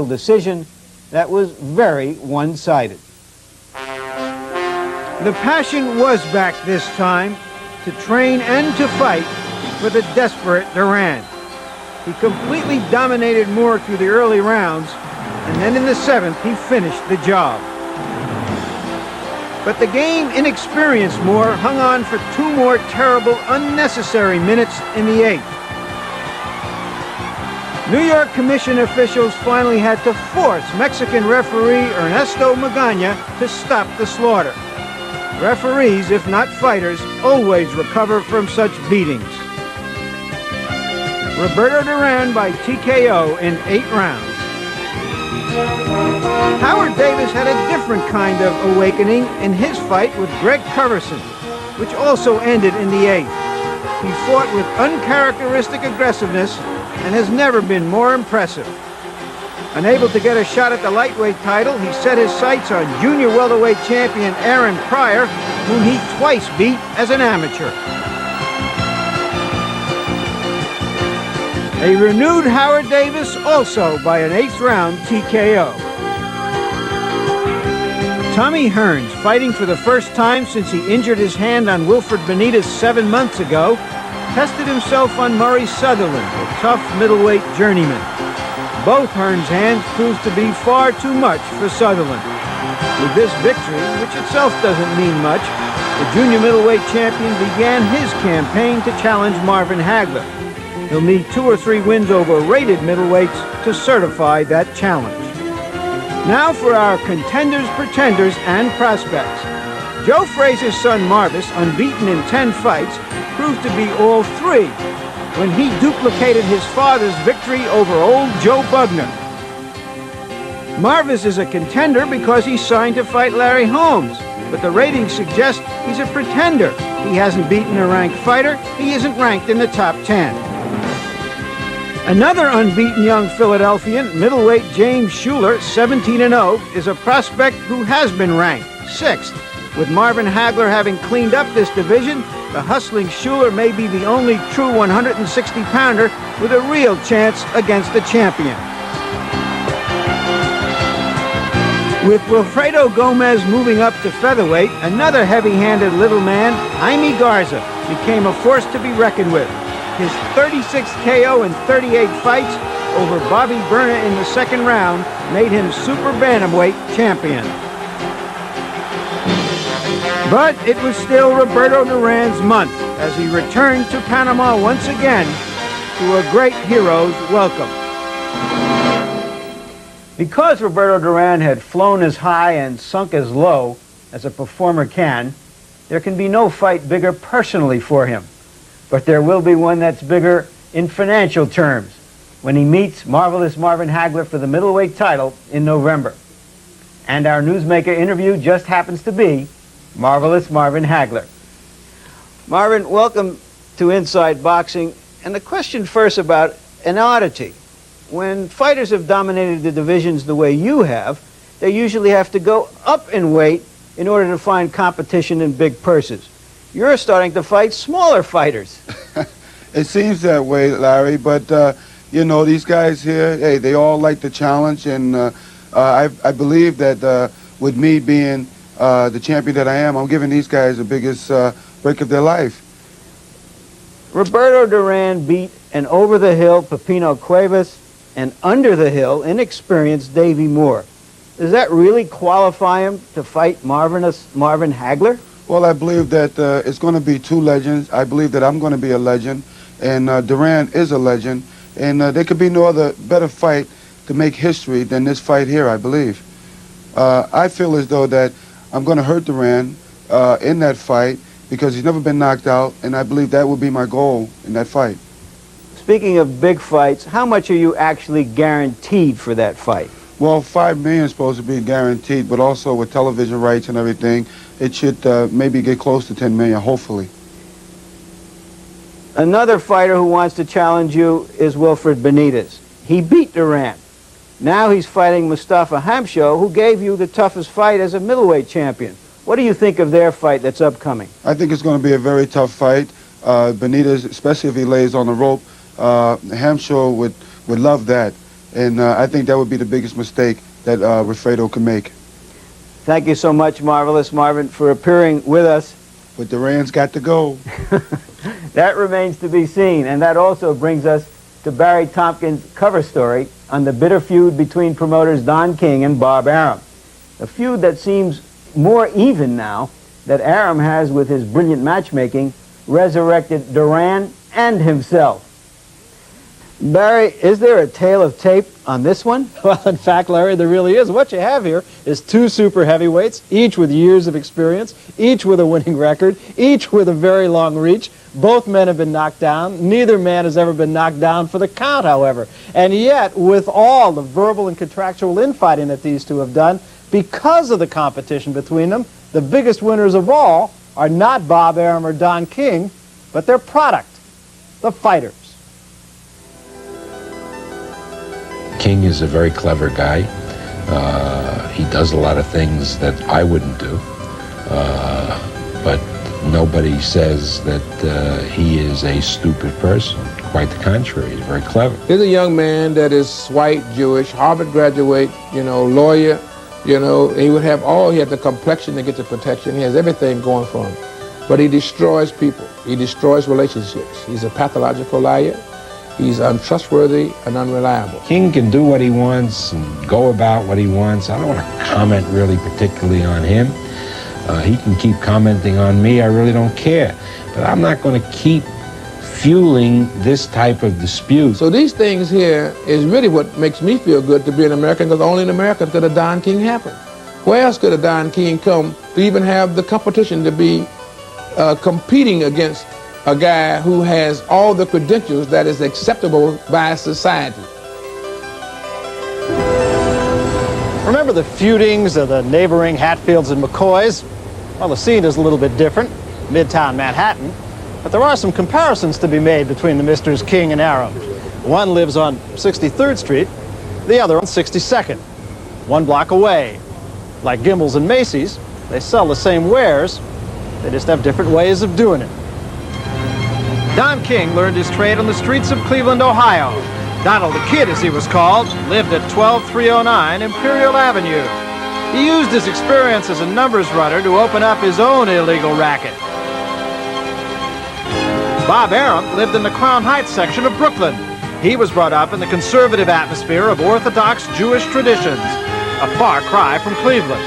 decision that was very one-sided. The passion was back this time, to train and to fight for the desperate Duran. He completely dominated Moore through the early rounds, and then in the seventh he finished the job. But the game-inexperienced Moore hung on for two more terrible, unnecessary minutes in the eighth. New York Commission officials finally had to force Mexican referee Ernesto Magana to stop the slaughter. Referees, if not fighters, always recover from such beatings. Roberto Duran by TKO in 8 rounds. Howard Davis had a different kind of awakening in his fight with Greg Coverson, which also ended in the 8th. He fought with uncharacteristic aggressiveness and has never been more impressive. Unable to get a shot at the lightweight title, he set his sights on junior welterweight champion Aaron Pryor, whom he twice beat as an amateur. A renewed Howard Davis also by an 8th round TKO. Tommy Hearns, fighting for the first time since he injured his hand on Wilfred Benitez 7 months ago, tested himself on Murray Sutherland, a tough middleweight journeyman. Both Hearns' hands proved to be far too much for Sutherland. With this victory, which itself doesn't mean much, the junior middleweight champion began his campaign to challenge Marvin Hagler. He'll need 2 or 3 wins over rated middleweights to certify that challenge. Now for our contenders, pretenders, and prospects. Joe Frazier's son Marvis, unbeaten in 10 fights, proved to be all 3 when he duplicated his father's victory over old Joe Bugner. Marvis is a contender because he's signed to fight Larry Holmes, but the ratings suggest he's a pretender. He hasn't beaten a ranked fighter. He isn't ranked in the top 10. Another unbeaten young Philadelphian, middleweight James Shuler, 17-0, is a prospect who has been ranked 6th. With Marvin Hagler having cleaned up this division, the hustling Shuler may be the only true 160-pounder with a real chance against the champion. With Wilfredo Gomez moving up to featherweight, another heavy-handed little man, Jaime Garza, became a force to be reckoned with. His 36 KO in 38 fights over Bobby Berna in the 2nd round made him super bantamweight champion. But it was still Roberto Duran's month as he returned to Panama once again to a great hero's welcome. Because Roberto Duran had flown as high and sunk as low as a performer can, there can be no fight bigger personally for him. But there will be one that's bigger in financial terms when he meets Marvelous Marvin Hagler for the middleweight title in November. And our newsmaker interview just happens to be Marvelous Marvin Hagler. Marvin, welcome to Inside Boxing. And the question first about an oddity. When fighters have dominated the divisions the way you have, they usually have to go up in weight in order to find competition in big purses. You're starting to fight smaller fighters. It seems that way, Larry, but you know, these guys here, hey, they all like the challenge, and I believe that with me being the champion that I am, I'm giving these guys the biggest break of their life. Roberto Duran beat an over-the-hill Pepino Cuevas and under-the-hill, inexperienced Davey Moore. Does that really qualify him to fight Marvin Hagler? Well, I believe that it's going to be 2 legends. I believe that I'm going to be a legend, and Duran is a legend, and there could be no other better fight to make history than this fight here, I believe. I feel as though that I'm going to hurt Duran in that fight because he's never been knocked out, and I believe that will be my goal in that fight. Speaking of big fights, how much are you actually guaranteed for that fight? Well, $5 million is supposed to be guaranteed, but also with television rights and everything, it should maybe get close to $10 million, hopefully. Another fighter who wants to challenge you is Wilfred Benitez. He beat Duran. Now he's fighting Mustafa Hamsho, who gave you the toughest fight as a middleweight champion. What do you think of their fight that's upcoming? I think it's going to be a very tough fight. Benitez, especially if he lays on the rope, Hamsho would love that. And I think that would be the biggest mistake that Wilfredo could make. Thank you so much, Marvelous Marvin, for appearing with us. But Duran's got to go. That remains to be seen, and that also brings us to Barry Tompkins' cover story on the bitter feud between promoters Don King and Bob Arum. A feud that seems more even now that Arum has, with his brilliant matchmaking, resurrected Duran and himself. Barry, is there a tale of tape on this one? Well, in fact, Larry, there really is. What you have here is two super heavyweights, each with years of experience, each with a winning record, each with a very long reach. Both men have been knocked down. Neither man has ever been knocked down for the count, however. And yet, with all the verbal and contractual infighting that these two have done, because of the competition between them, the biggest winners of all are not Bob Arum or Don King, but their product, the fighters. King is a very clever guy. He does a lot of things that I wouldn't do, but nobody says that he is a stupid person. Quite the contrary, he's very clever. He's a young man that is white, Jewish, Harvard graduate, lawyer, and he would have he had the complexion to get the protection. He has everything going for him, but he destroys people. He destroys relationships. He's a pathological liar. He's untrustworthy and unreliable. King can do what he wants and go about what he wants. I don't want to comment really particularly on him. He can keep commenting on me. I really don't care. But I'm not going to keep fueling this type of dispute. So these things here is really what makes me feel good to be an American, because only in America could a Don King happen. Where else could a Don King come to even have the competition to be competing against a guy who has all the credentials that is acceptable by society? Remember the feudings of the neighboring Hatfields and McCoys? Well, the scene is a little bit different, Midtown Manhattan, but there are some comparisons to be made between the Misters King and Arum. One lives on 63rd Street, the other on 62nd, 1 block away. Like Gimbel's and Macy's, they sell the same wares, they just have different ways of doing it. Don King learned his trade on the streets of Cleveland, Ohio. Donald the Kid, as he was called, lived at 12309 Imperial Avenue. He used his experience as a numbers runner to open up his own illegal racket. Bob Arum lived in the Crown Heights section of Brooklyn. He was brought up in the conservative atmosphere of Orthodox Jewish traditions, a far cry from Cleveland.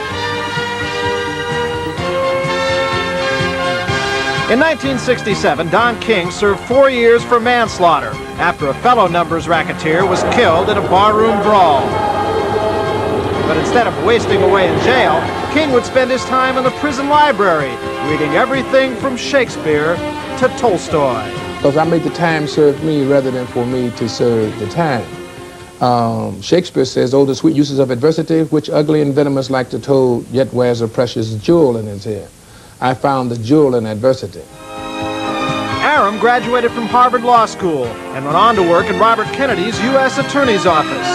In 1967, Don King served 4 years for manslaughter after a fellow numbers racketeer was killed in a barroom brawl. But instead of wasting away in jail, King would spend his time in the prison library, reading everything from Shakespeare to Tolstoy. Because I made the time serve me rather than for me to serve the time. Shakespeare says, "Oh, the sweet uses of adversity, which ugly and venomous like the toad, yet wears a precious jewel in his ear." I found the jewel in adversity. Arum graduated from Harvard Law School and went on to work in Robert Kennedy's U.S. Attorney's Office.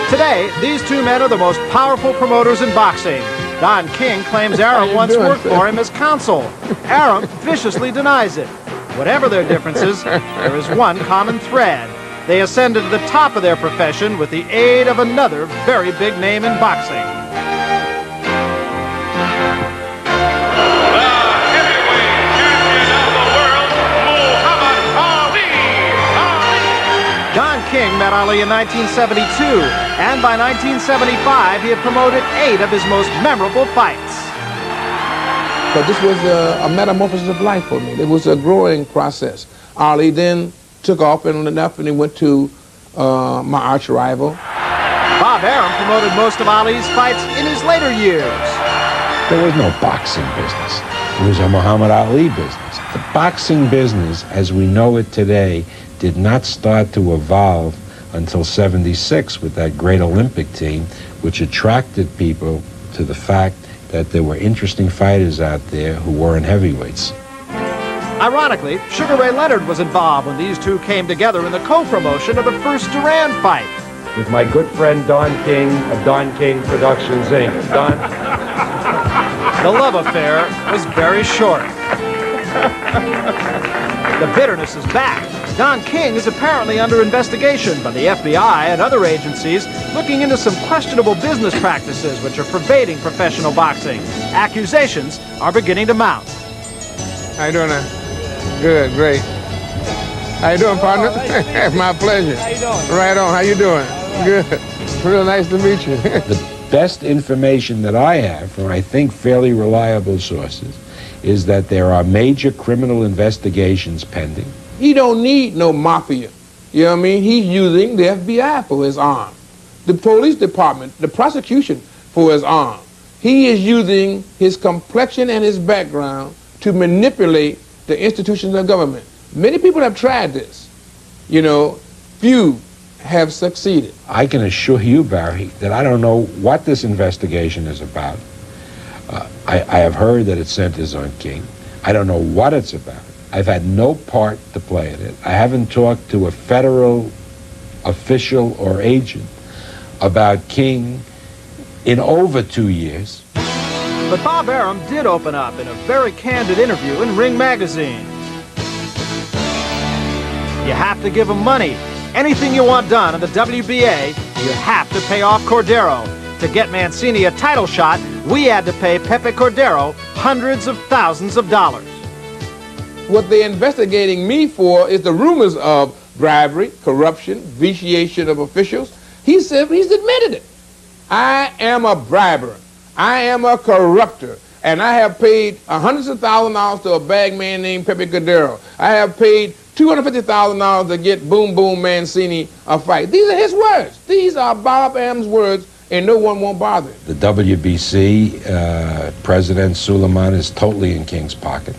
Today, these two men are the most powerful promoters in boxing. Don King claims Arum once worked for him as counsel. Arum viciously denies it. Whatever their differences, there is one common thread. They ascended to the top of their profession with the aid of another very big name in boxing. Don King met Ali in 1972, and by 1975 he had promoted 8 of his most memorable fights. But this was a metamorphosis of life for me. It was a growing process. Ali then took off and he went to my arch rival. Bob Arum promoted most of Ali's fights in his later years. There was no boxing business. It was a Muhammad Ali business. The boxing business, as we know it today, did not start to evolve until '76 with that great Olympic team, which attracted people to the fact that there were interesting fighters out there who weren't heavyweights. Ironically, Sugar Ray Leonard was involved when these two came together in the co-promotion of the first Duran fight. With my good friend Don King of Don King Productions, Inc. Don? The love affair was very short. The bitterness is back. Don King is apparently under investigation by the FBI and other agencies looking into some questionable business practices which are pervading professional boxing. Accusations are beginning to mount. How you doing, man? Good, great. How you doing, partner? My pleasure. How you doing? Right on. How you doing? Good. Real nice to meet you. The best information that I have from, I think, fairly reliable sources is that there are major criminal investigations pending. He don't need no mafia. You know what I mean? He's using the FBI for his arm, the police department, the prosecution for his arm. He is using his complexion and his background to manipulate the institutions of government. Many people have tried this. You know, few have succeeded. I can assure you, Barry, that I don't know what this investigation is about. I have heard that it centers on King. I don't know what it's about. I've had no part to play in it. I haven't talked to a federal official or agent about King in over 2 years. But Bob Arum did open up in a very candid interview in Ring magazine. You have to give him money. Anything you want done in the WBA, you have to pay off Cordero. To get Mancini a title shot, we had to pay Pepe Cordero hundreds of thousands of dollars. What they're investigating me for is the rumors of bribery, corruption, vitiation of officials. He said he's admitted it. I am a briber. I am a corrupter. And I have paid hundreds of thousands of dollars to a bag man named Pepe Cordero. I have paid $250,000 to get Boom Boom Mancini a fight. These are his words. These are Bob Arum's words, and no one won't bother him. The WBC President Suleiman is totally in King's pocket.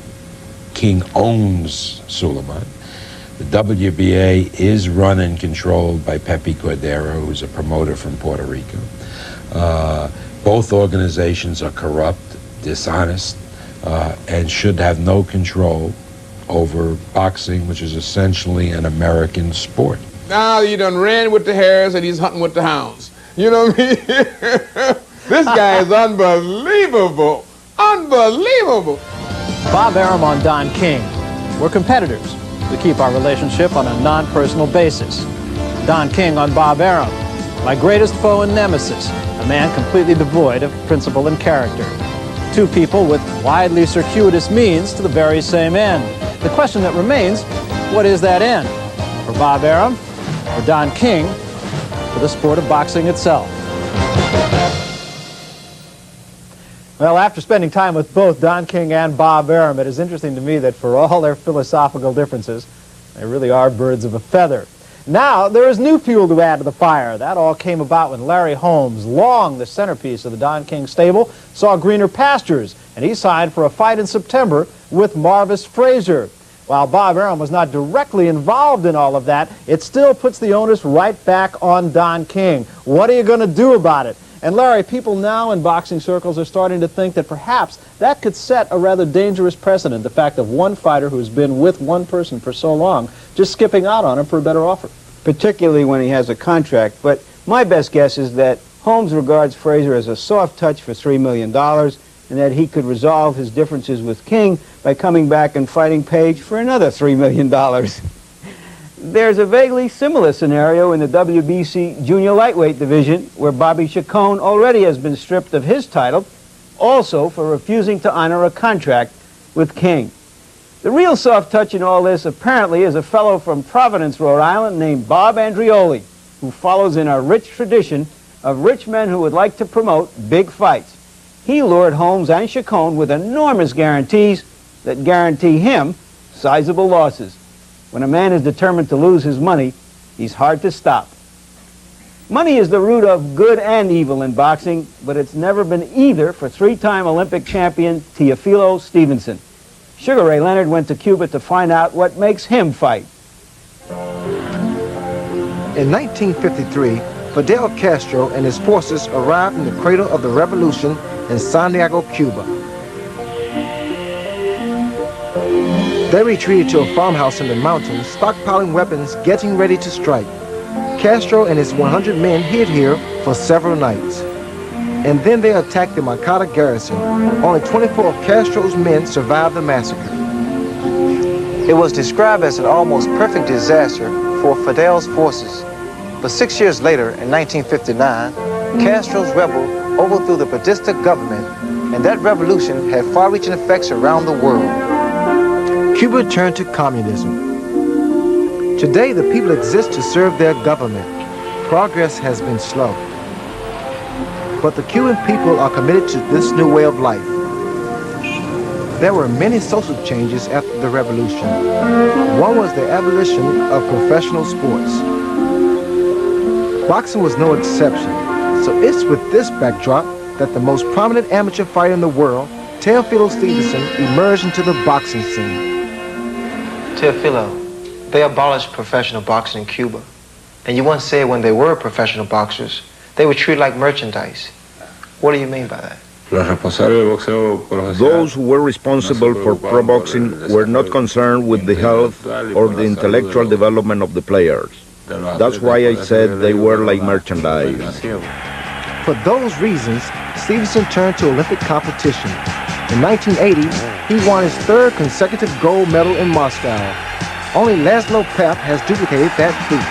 King owns Suleiman. The WBA is run and controlled by Pepe Cordero, who's a promoter from Puerto Rico. Both organizations are corrupt, dishonest, and should have no control over boxing, which is essentially an American sport. Now you done ran with the hares and he's hunting with the hounds. You know what I mean? This guy is unbelievable. Unbelievable. Bob Arum on Don King. We're competitors. We keep our relationship on a non-personal basis. Don King on Bob Arum. My greatest foe and nemesis, a man completely devoid of principle and character. Two people with widely circuitous means to the very same end. The question that remains, what is that end? For Bob Arum or Don King, for the sport of boxing itself? Well, after spending time with both Don King and Bob Arum, it is interesting to me that for all their philosophical differences, they really are birds of a feather. Now, there is new fuel to add to the fire. That all came about when Larry Holmes, long the centerpiece of the Don King stable, saw greener pastures, and he signed for a fight in September with Marvis Frazier. While Bob Arum was not directly involved in all of that, it still puts the onus right back on Don King. What are you going to do about it? And Larry, people now in boxing circles are starting to think that perhaps that could set a rather dangerous precedent, the fact of one fighter who's been with one person for so long just skipping out on him for a better offer. Particularly when he has a contract. But my best guess is that Holmes regards Frazier as a soft touch for $3 million and that he could resolve his differences with King by coming back and fighting Page for another $3 million. There's a vaguely similar scenario in the WBC junior lightweight division where Bobby Chacon already has been stripped of his title, also for refusing to honor a contract with King. The real soft touch in all this apparently is a fellow from Providence, Rhode Island named Bob Andreoli, who follows in a rich tradition of rich men who would like to promote big fights. He lured Holmes and Chacon with enormous guarantees that guarantee him sizable losses. When a man is determined to lose his money, he's hard to stop. Money is the root of good and evil in boxing, but it's never been either for three-time Olympic champion Teofilo Stevenson. Sugar Ray Leonard went to Cuba to find out what makes him fight. In 1953, Fidel Castro and his forces arrived in the cradle of the revolution in Santiago, Cuba. They retreated to a farmhouse in the mountains, stockpiling weapons, getting ready to strike. Castro and his 100 men hid here for several nights. And then they attacked the Moncada garrison. Only 24 of Castro's men survived the massacre. It was described as an almost perfect disaster for Fidel's forces. But 6 years later, in 1959, Castro's rebel overthrew the Batista government, and that revolution had far-reaching effects around the world. Cuba turned to communism. Today, the people exist to serve their government. Progress has been slow. But the Cuban people are committed to this new way of life. There were many social changes after the revolution. One was the abolition of professional sports. Boxing was no exception. So it's with this backdrop that the most prominent amateur fighter in the world, Teofilo Stevenson, emerged into the boxing scene. Teofilo, they abolished professional boxing in Cuba. And you once said when they were professional boxers, they were treated like merchandise. What do you mean by that? Those who were responsible for pro boxing were not concerned with the health or the intellectual development of the players. That's why I said they were like merchandise. For those reasons, Stevenson turned to Olympic competition. In 1980, he won his third consecutive gold medal in Moscow. Only Laszlo Papp has duplicated that feat.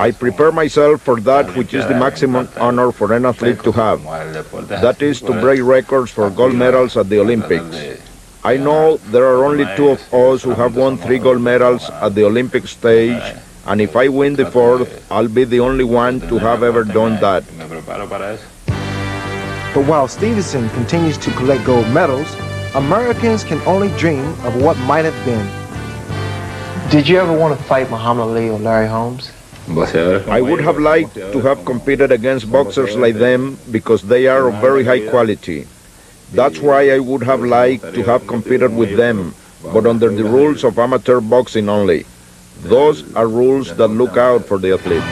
I prepare myself for that which is the maximum honor for an athlete to have. That is to break records for gold medals at the Olympics. I know there are only two of us who have won 3 gold medals at the Olympic stage, and if I win the 4th, I'll be the only one to have ever done that. But while Stevenson continues to collect gold medals, Americans can only dream of what might have been. Did you ever want to fight Muhammad Ali or Larry Holmes? I would have liked to have competed against boxers like them because they are of very high quality. That's why I would have liked to have competed with them, but under the rules of amateur boxing only. Those are rules that look out for the athlete.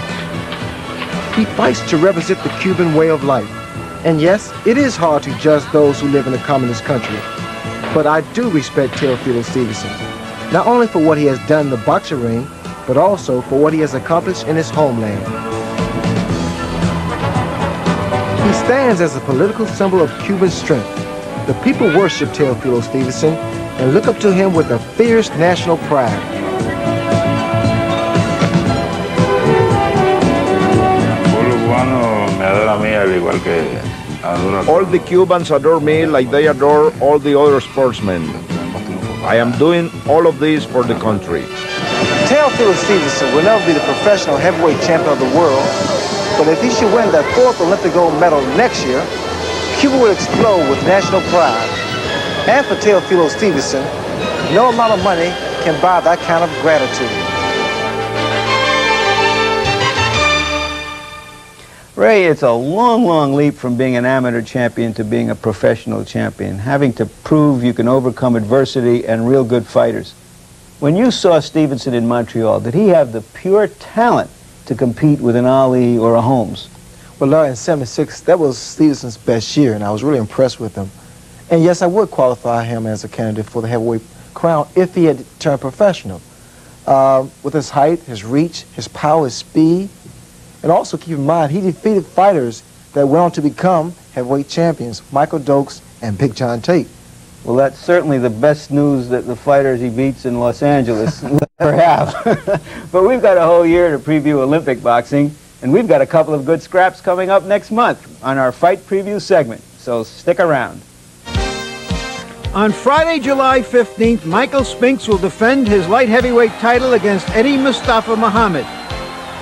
He fights to represent the Cuban way of life. And yes, it is hard to judge those who live in a communist country. But I do respect Teofilo Stevenson, not only for what he has done in the boxing ring, but also for what he has accomplished in his homeland. He stands as a political symbol of Cuban strength. The people worship Teofilo Stevenson and look up to him with a fierce national pride. All the Cubans adore me like they adore all the other sportsmen. I am doing all of this for the country. Teofilo Stevenson will never be the professional heavyweight champion of the world, but if he should win that 4th Olympic gold medal next year, Cuba will explode with national pride. And for Teofilo Stevenson, no amount of money can buy that kind of gratitude. Ray, it's a long, long leap from being an amateur champion to being a professional champion, having to prove you can overcome adversity and real good fighters. When you saw Stevenson in Montreal, did he have the pure talent to compete with an Ali or a Holmes? Well, Larry, in '76, that was Stevenson's best year, and I was really impressed with him. And yes, I would qualify him as a candidate for the heavyweight crown if he had turned professional. With his height, his reach, his power, his speed, and also keep in mind, he defeated fighters that went on to become heavyweight champions, Michael Dokes and Big John Tate. Well, that's certainly the best news that the fighters he beats in Los Angeles will ever have. But we've got a whole year to preview Olympic boxing, and we've got a couple of good scraps coming up next month on our Fight Preview segment, so stick around. On Friday, July 15th, Michael Spinks will defend his light heavyweight title against Eddie Mustafa Muhammad.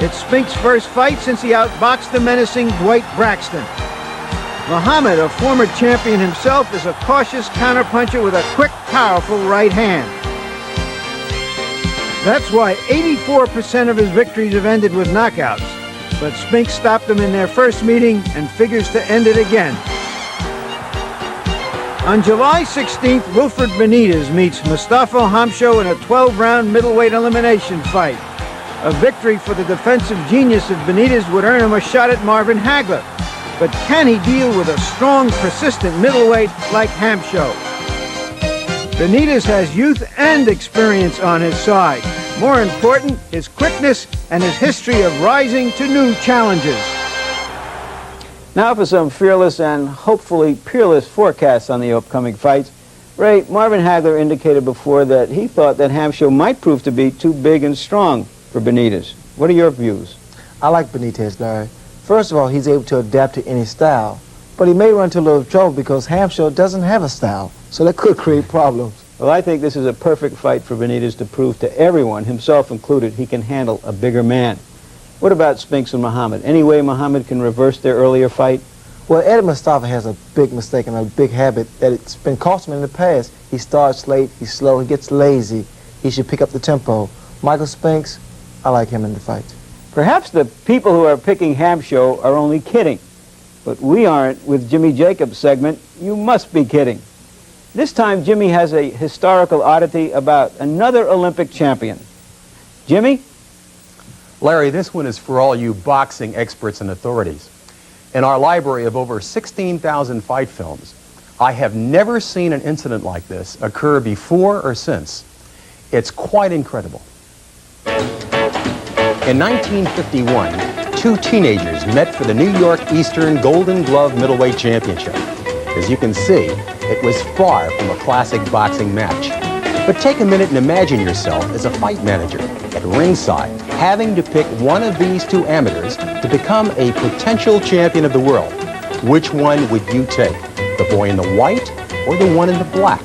It's Spinks' first fight since he outboxed the menacing Dwight Braxton. Muhammad, a former champion himself, is a cautious counterpuncher with a quick, powerful right hand. That's why 84% of his victories have ended with knockouts. But Spinks stopped them in their first meeting and figures to end it again. On July 16th, Wilfred Benitez meets Mustafa Hamsho in a 12-round middleweight elimination fight. A victory for the defensive genius of Benitez would earn him a shot at Marvin Hagler. But can he deal with a strong, persistent middleweight like Hamsho? Benitez has youth and experience on his side. More important, his quickness and his history of rising to new challenges. Now for some fearless and hopefully peerless forecasts on the upcoming fights. Ray, Marvin Hagler indicated before that he thought that Hampshire might prove to be too big and strong for Benitez. What are your views? I like Benitez, Larry. First of all, he's able to adapt to any style, but he may run into a little trouble because Hampshire doesn't have a style, so that could create problems. Well, I think this is a perfect fight for Benitez to prove to everyone, himself included, he can handle a bigger man. What about Spinks and Muhammad? Any way Muhammad can reverse their earlier fight? Well, Eddie Mustafa has a big mistake and a big habit that it's been costing him in the past. He starts late, he's slow, he gets lazy. He should pick up the tempo. Michael Spinks, I like him in the fight. Perhaps the people who are picking Hampshire are only kidding. But we aren't with Jimmy Jacobs' segment, You Must Be Kidding. This time, Jimmy has a historical oddity about another Olympic champion. Jimmy? Larry, this one is for all you boxing experts and authorities. In our library of over 16,000 fight films, I have never seen an incident like this occur before or since. It's quite incredible. In 1951, two teenagers met for the New York Eastern Golden Glove Middleweight Championship. As you can see, it was far from a classic boxing match. But take a minute and imagine yourself as a fight manager at ringside, having to pick one of these two amateurs to become a potential champion of the world. Which one would you take? The boy in the white or the one in the black?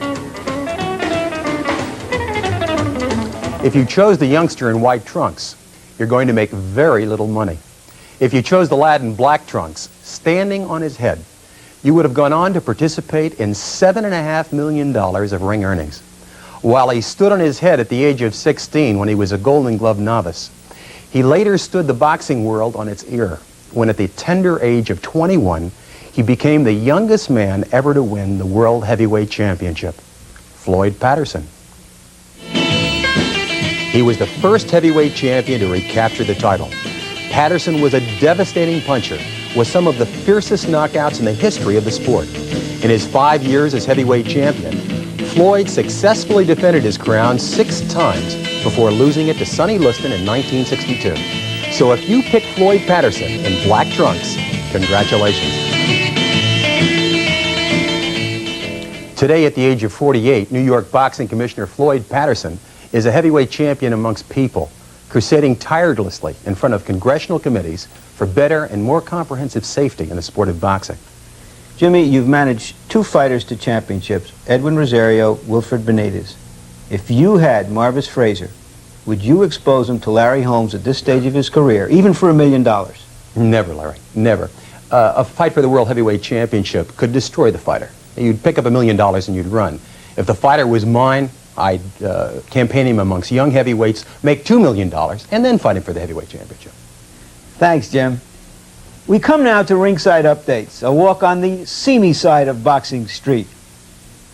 If you chose the youngster in white trunks, you're going to make very little money. If you chose the lad in black trunks, standing on his head, you would have gone on to participate in $7.5 million of ring earnings. While he stood on his head at the age of 16 when he was a Golden Glove novice, he later stood the boxing world on its ear when at the tender age of 21, he became the youngest man ever to win the World Heavyweight Championship, Floyd Patterson. He was the first heavyweight champion to recapture the title. Patterson was a devastating puncher with some of the fiercest knockouts in the history of the sport. In his 5 years as heavyweight champion, Floyd successfully defended his crown 6 times before losing it to Sonny Liston in 1962. So if you pick Floyd Patterson in black trunks, congratulations. Today, at the age of 48, New York Boxing Commissioner Floyd Patterson is a heavyweight champion amongst people, crusading tirelessly in front of congressional committees for better and more comprehensive safety in the sport of boxing. Jimmy, you've managed 2 fighters to championships, Edwin Rosario, Wilfred Benitez. If you had Marvis Frazier, would you expose him to Larry Holmes at this stage of his career, even for $1 million? Never, Larry, never. A fight for the World Heavyweight Championship could destroy the fighter. You'd pick up $1 million and you'd run. If the fighter was mine, I'd campaign him amongst young heavyweights, make $2 million, and then fight him for the heavyweight championship. Thanks, Jim. We come now to ringside updates, a walk on the seamy side of Boxing Street.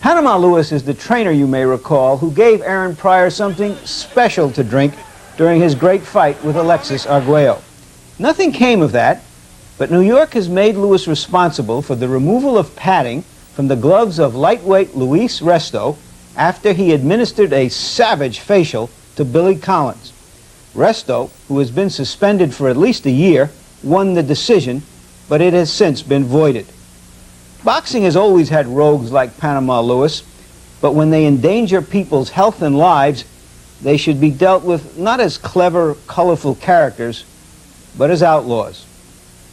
Panama Lewis is the trainer, you may recall, who gave Aaron Pryor something special to drink during his great fight with Alexis Arguello. Nothing came of that, but New York has made Lewis responsible for the removal of padding from the gloves of lightweight Luis Resto after he administered a savage facial to Billy Collins. Resto, who has been suspended for at least a year, won the decision, but it has since been voided. Boxing has always had rogues like Panama Lewis, but when they endanger people's health and lives, they should be dealt with not as clever, colorful characters, but as outlaws.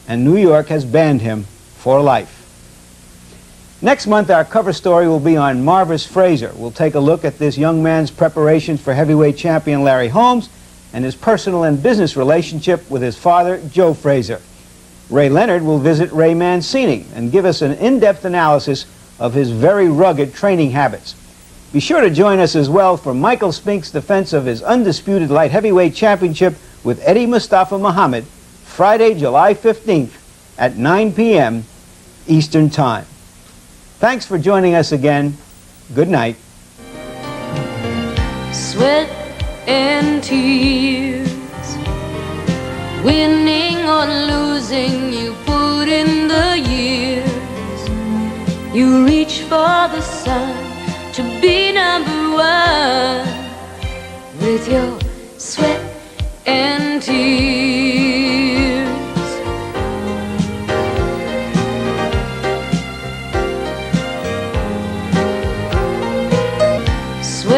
And New York has banned him for life. Next month, our cover story will be on Marvis Frazier. We'll take a look at this young man's preparations for heavyweight champion Larry Holmes and his personal and business relationship with his father, Joe Frazier. Ray Leonard will visit Ray Mancini and give us an in-depth analysis of his very rugged training habits. Be sure to join us as well for Michael Spink's defense of his undisputed light heavyweight championship with Eddie Mustafa Muhammad, Friday, July 15th at 9 p.m. Eastern Time. Thanks for joining us again. Good night. Sweat and tears, winning or losing, you put in the years. You reach for the sun to be number one with your sweat and tears.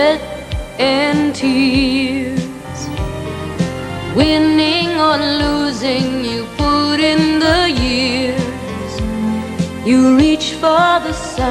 sweat and tears. Winning or losing, you put in the years. You reach for the sun.